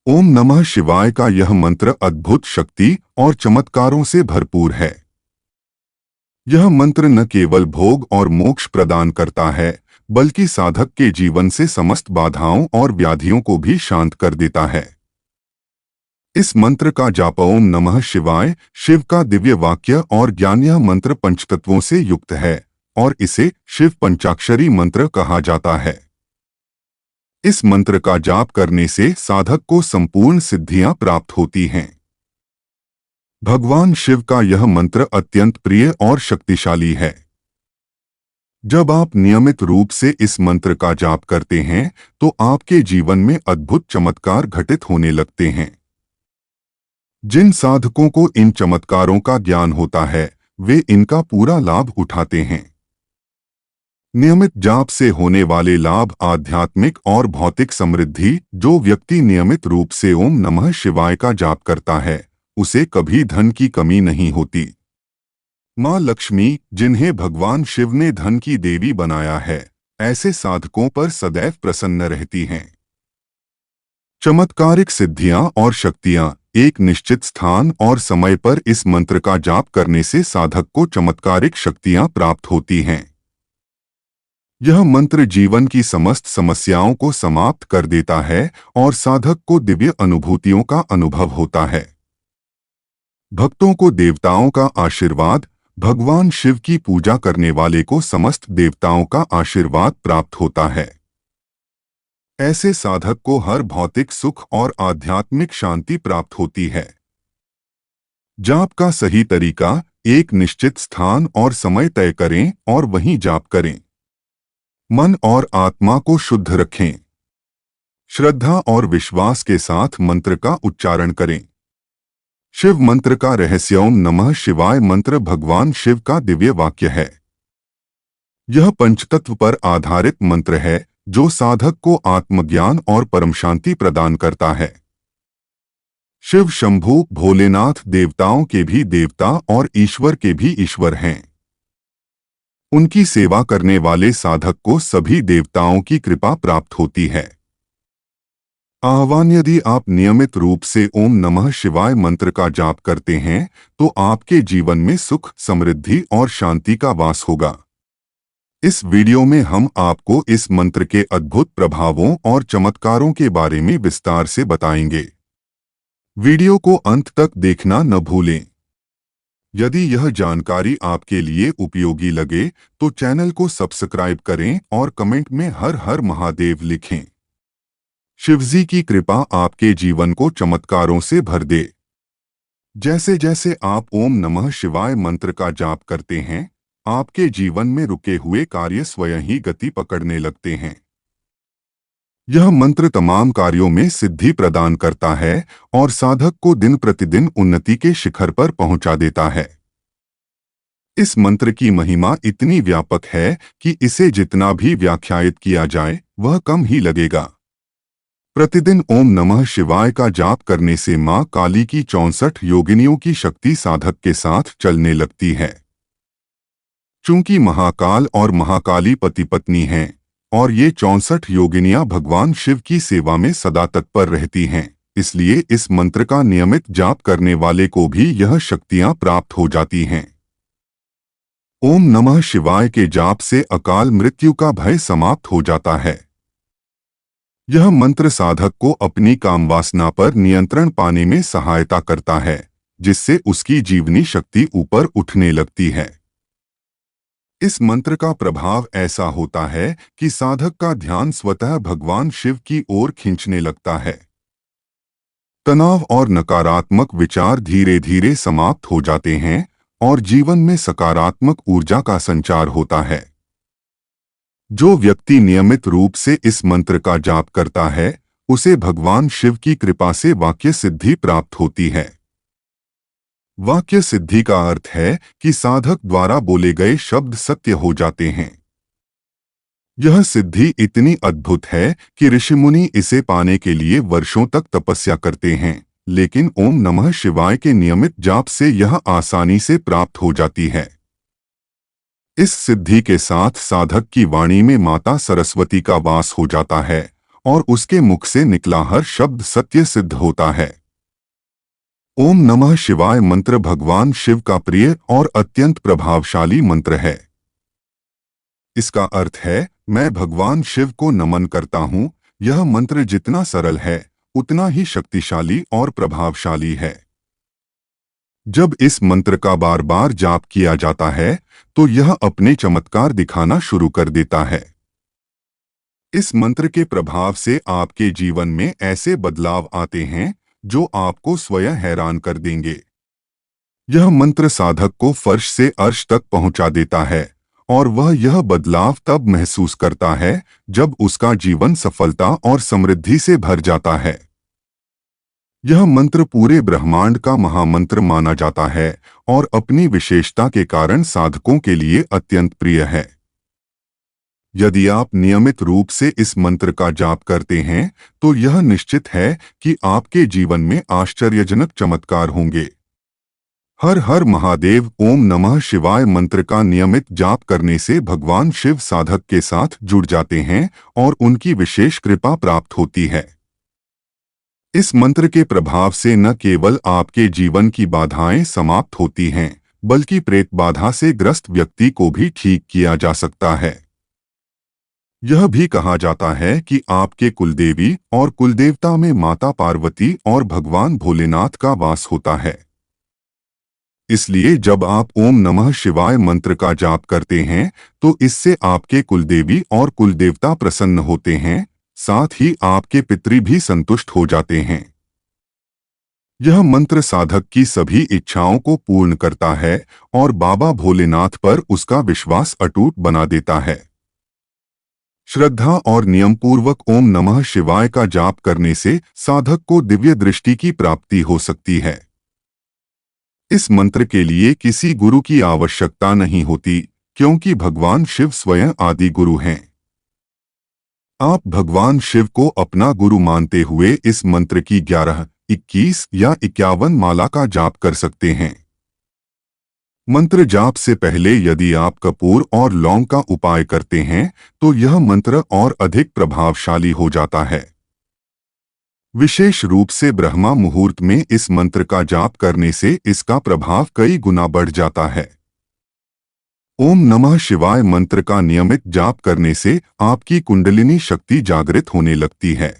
ओम नमः शिवाय का यह मंत्र अद्भुत शक्ति और चमत्कारों से भरपूर है। यह मंत्र न केवल भोग और मोक्ष प्रदान करता है, बल्कि साधक के जीवन से समस्त बाधाओं और व्याधियों को भी शांत कर देता है। इस मंत्र का जाप ओम नमः शिवाय शिव का दिव्य वाक्य और ज्ञान। यह मंत्र पंचतत्वों से युक्त है और इसे शिव पंचाक्षरी मंत्र कहा जाता है। इस मंत्र का जाप करने से साधक को संपूर्ण सिद्धियां प्राप्त होती हैं। भगवान शिव का यह मंत्र अत्यंत प्रिय और शक्तिशाली है। जब आप नियमित रूप से इस मंत्र का जाप करते हैं तो आपके जीवन में अद्भुत चमत्कार घटित होने लगते हैं। जिन साधकों को इन चमत्कारों का ज्ञान होता है वे इनका पूरा लाभ उठाते हैं। नियमित जाप से होने वाले लाभ आध्यात्मिक और भौतिक समृद्धि। जो व्यक्ति नियमित रूप से ओम नमः शिवाय का जाप करता है उसे कभी धन की कमी नहीं होती। मां लक्ष्मी, जिन्हें भगवान शिव ने धन की देवी बनाया है, ऐसे साधकों पर सदैव प्रसन्न रहती हैं। चमत्कारिक सिद्धियां और शक्तियां। एक निश्चित स्थान और समय पर इस मंत्र का जाप करने से साधक को चमत्कारिक शक्तियां प्राप्त होती हैं। यह मंत्र जीवन की समस्त समस्याओं को समाप्त कर देता है और साधक को दिव्य अनुभूतियों का अनुभव होता है। भक्तों को देवताओं का आशीर्वाद। भगवान शिव की पूजा करने वाले को समस्त देवताओं का आशीर्वाद प्राप्त होता है। ऐसे साधक को हर भौतिक सुख और आध्यात्मिक शांति प्राप्त होती है। जाप का सही तरीका। एक निश्चित स्थान और समय तय करें और वहीं जाप करें। मन और आत्मा को शुद्ध रखें। श्रद्धा और विश्वास के साथ मंत्र का उच्चारण करें। शिव मंत्र का रहस्य। ओम नमः शिवाय मंत्र भगवान शिव का दिव्य वाक्य है। यह पंचतत्व पर आधारित मंत्र है जो साधक को आत्मज्ञान और परम शांति प्रदान करता है। शिव शंभु भोलेनाथ देवताओं के भी देवता और ईश्वर के भी ईश्वर हैं। उनकी सेवा करने वाले साधक को सभी देवताओं की कृपा प्राप्त होती है। आह्वान। यदि आप नियमित रूप से ओम नमः शिवाय मंत्र का जाप करते हैं तो आपके जीवन में सुख, समृद्धि और शांति का वास होगा। इस वीडियो में हम आपको इस मंत्र के अद्भुत प्रभावों और चमत्कारों के बारे में विस्तार से बताएंगे। वीडियो को अंत तक देखना न भूलें। यदि यह जानकारी आपके लिए उपयोगी लगे तो चैनल को सब्सक्राइब करें और कमेंट में हर हर महादेव लिखें। शिवजी की कृपा आपके जीवन को चमत्कारों से भर दे। जैसे जैसे आप ओम नमः शिवाय मंत्र का जाप करते हैं, आपके जीवन में रुके हुए कार्य स्वयं ही गति पकड़ने लगते हैं। यह मंत्र तमाम कार्यों में सिद्धि प्रदान करता है और साधक को दिन प्रतिदिन उन्नति के शिखर पर पहुंचा देता है। इस मंत्र की महिमा इतनी व्यापक है कि इसे जितना भी व्याख्यायित किया जाए वह कम ही लगेगा। प्रतिदिन ओम नमः शिवाय का जाप करने से मां काली की 64 योगिनियों की शक्ति साधक के साथ चलने लगती है। चूंकि महाकाल और महाकाली पति पत्नी हैं और ये 64 योगिनियां भगवान शिव की सेवा में सदा तत्पर रहती हैं, इसलिए इस मंत्र का नियमित जाप करने वाले को भी यह शक्तियां प्राप्त हो जाती हैं। ओम नमः शिवाय के जाप से अकाल मृत्यु का भय समाप्त हो जाता है। यह मंत्र साधक को अपनी कामवासना पर नियंत्रण पाने में सहायता करता है, जिससे उसकी जीवनी शक्ति ऊपर उठने लगती है। इस मंत्र का प्रभाव ऐसा होता है कि साधक का ध्यान स्वतः भगवान शिव की ओर खींचने लगता है। तनाव और नकारात्मक विचार धीरे धीरे समाप्त हो जाते हैं और जीवन में सकारात्मक ऊर्जा का संचार होता है। जो व्यक्ति नियमित रूप से इस मंत्र का जाप करता है उसे भगवान शिव की कृपा से वाक्य सिद्धि प्राप्त होती है। वाक्य सिद्धि का अर्थ है कि साधक द्वारा बोले गए शब्द सत्य हो जाते हैं। यह सिद्धि इतनी अद्भुत है कि ऋषिमुनि इसे पाने के लिए वर्षों तक तपस्या करते हैं, लेकिन ओम नमः शिवाय के नियमित जाप से यह आसानी से प्राप्त हो जाती है। इस सिद्धि के साथ साधक की वाणी में माता सरस्वती का वास हो जाता है और उसके मुख से निकला हर शब्द सत्य सिद्ध होता है। ओम नमः शिवाय मंत्र भगवान शिव का प्रिय और अत्यंत प्रभावशाली मंत्र है। इसका अर्थ है, मैं भगवान शिव को नमन करता हूँ। यह मंत्र जितना सरल है, उतना ही शक्तिशाली और प्रभावशाली है। जब इस मंत्र का बार बार जाप किया जाता है, तो यह अपने चमत्कार दिखाना शुरू कर देता है। इस मंत्र के प्रभाव से आपके जीवन में ऐसे बदलाव आते हैं जो आपको स्वयं हैरान कर देंगे। यह मंत्र साधक को फर्श से अर्श तक पहुंचा देता है और वह यह बदलाव तब महसूस करता है जब उसका जीवन सफलता और समृद्धि से भर जाता है। यह मंत्र पूरे ब्रह्मांड का महामंत्र माना जाता है और अपनी विशेषता के कारण साधकों के लिए अत्यंत प्रिय है। यदि आप नियमित रूप से इस मंत्र का जाप करते हैं, तो यह निश्चित है कि आपके जीवन में आश्चर्यजनक चमत्कार होंगे। हर हर महादेव ओम नमः शिवाय मंत्र का नियमित जाप करने से भगवान शिव साधक के साथ जुड़ जाते हैं और उनकी विशेष कृपा प्राप्त होती है। इस मंत्र के प्रभाव से न केवल आपके जीवन की बाधाएं समाप्त होती हैं, बल्कि प्रेत बाधा से ग्रस्त व्यक्ति को भी ठीक किया जा सकता है। यह भी कहा जाता है कि आपके कुलदेवी और कुलदेवता में माता पार्वती और भगवान भोलेनाथ का वास होता है। इसलिए जब आप ओम नमः शिवाय मंत्र का जाप करते हैं, तो इससे आपके कुलदेवी और कुलदेवता प्रसन्न होते हैं, साथ ही आपके पितृ भी संतुष्ट हो जाते हैं। यह मंत्र साधक की सभी इच्छाओं को पूर्ण करता है और बाबा भोलेनाथ पर उसका विश्वास अटूट बना देता है। श्रद्धा और नियम पूर्वक ओम नमः शिवाय का जाप करने से साधक को दिव्य दृष्टि की प्राप्ति हो सकती है। इस मंत्र के लिए किसी गुरु की आवश्यकता नहीं होती, क्योंकि भगवान शिव स्वयं आदि गुरु हैं। आप भगवान शिव को अपना गुरु मानते हुए इस मंत्र की 11, 21 या 51 माला का जाप कर सकते हैं। मंत्र जाप से पहले यदि आप कपूर और लौंग का उपाय करते हैं, तो यह मंत्र और अधिक प्रभावशाली हो जाता है। विशेष रूप से ब्रह्मा मुहूर्त में इस मंत्र का जाप करने से इसका प्रभाव कई गुना बढ़ जाता है। ओम नमः शिवाय मंत्र का नियमित जाप करने से आपकी कुंडलिनी शक्ति जागृत होने लगती है।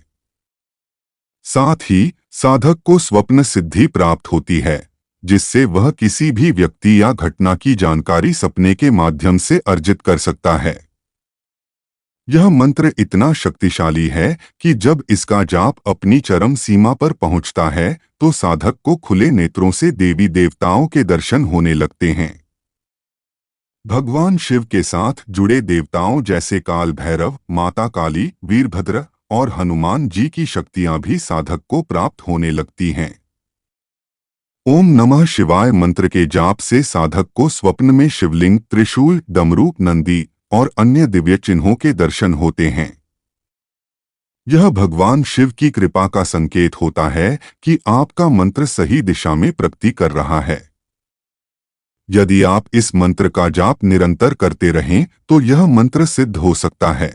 साथ ही साधक को स्वप्न सिद्धि प्राप्त होती है, जिससे वह किसी भी व्यक्ति या घटना की जानकारी सपने के माध्यम से अर्जित कर सकता है। यह मंत्र इतना शक्तिशाली है कि जब इसका जाप अपनी चरम सीमा पर पहुंचता है, तो साधक को खुले नेत्रों से देवी देवताओं के दर्शन होने लगते हैं। भगवान शिव के साथ जुड़े देवताओं जैसे काल भैरव, माता काली, वीरभद्र और हनुमान जी की शक्तियां भी साधक को प्राप्त होने लगती हैं। ओम नमः शिवाय मंत्र के जाप से साधक को स्वप्न में शिवलिंग, त्रिशूल, डमरू, नंदी और अन्य दिव्य चिन्हों के दर्शन होते हैं। यह भगवान शिव की कृपा का संकेत होता है कि आपका मंत्र सही दिशा में प्रगति कर रहा है। यदि आप इस मंत्र का जाप निरंतर करते रहें, तो यह मंत्र सिद्ध हो सकता है।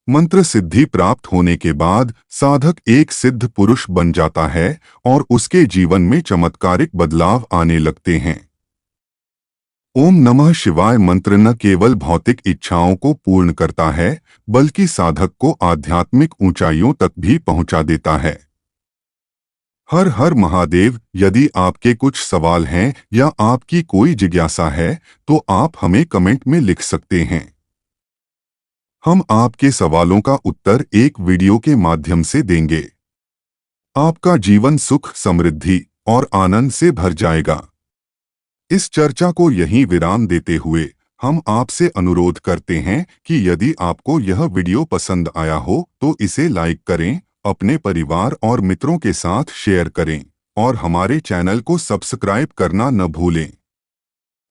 मंत्र सिद्धि प्राप्त होने के बाद साधक एक सिद्ध पुरुष बन जाता है और उसके जीवन में चमत्कारिक बदलाव आने लगते हैं। ओम नमः शिवाय मंत्र न केवल भौतिक इच्छाओं को पूर्ण करता है, बल्कि साधक को आध्यात्मिक ऊंचाइयों तक भी पहुंचा देता है। हर हर महादेव। यदि आपके कुछ सवाल हैं या आपकी कोई जिज्ञासा है, तो आप हमें कमेंट में लिख सकते हैं। हम आपके सवालों का उत्तर एक वीडियो के माध्यम से देंगे। आपका जीवन सुख, समृद्धि और आनंद से भर जाएगा। इस चर्चा को यहीं विराम देते हुए हम आपसे अनुरोध करते हैं कि यदि आपको यह वीडियो पसंद आया हो, तो इसे लाइक करें, अपने परिवार और मित्रों के साथ शेयर करें और हमारे चैनल को सब्सक्राइब करना न भूलें।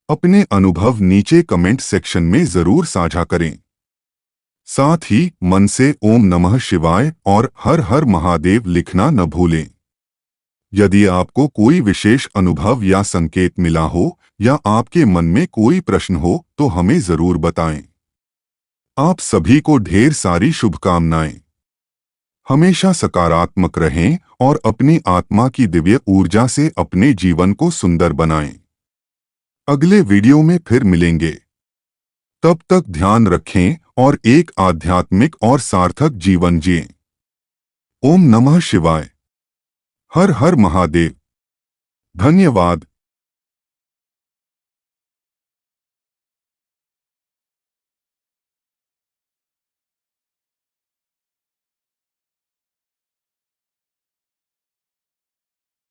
अपने अनुभव नीचे कमेंट सेक्शन में जरूर साझा करें। साथ ही मन से ओम नमः शिवाय और हर हर महादेव लिखना न भूलें। यदि आपको कोई विशेष अनुभव या संकेत मिला हो या आपके मन में कोई प्रश्न हो, तो हमें जरूर बताएं। आप सभी को ढेर सारी शुभकामनाएं। हमेशा सकारात्मक रहें और अपनी आत्मा की दिव्य ऊर्जा से अपने जीवन को सुंदर बनाएं। अगले वीडियो में फिर मिलेंगे। तब तक ध्यान रखें और एक आध्यात्मिक और सार्थक जीवन जिएं। ओम नमः शिवाय। हर हर महादेव। धन्यवाद।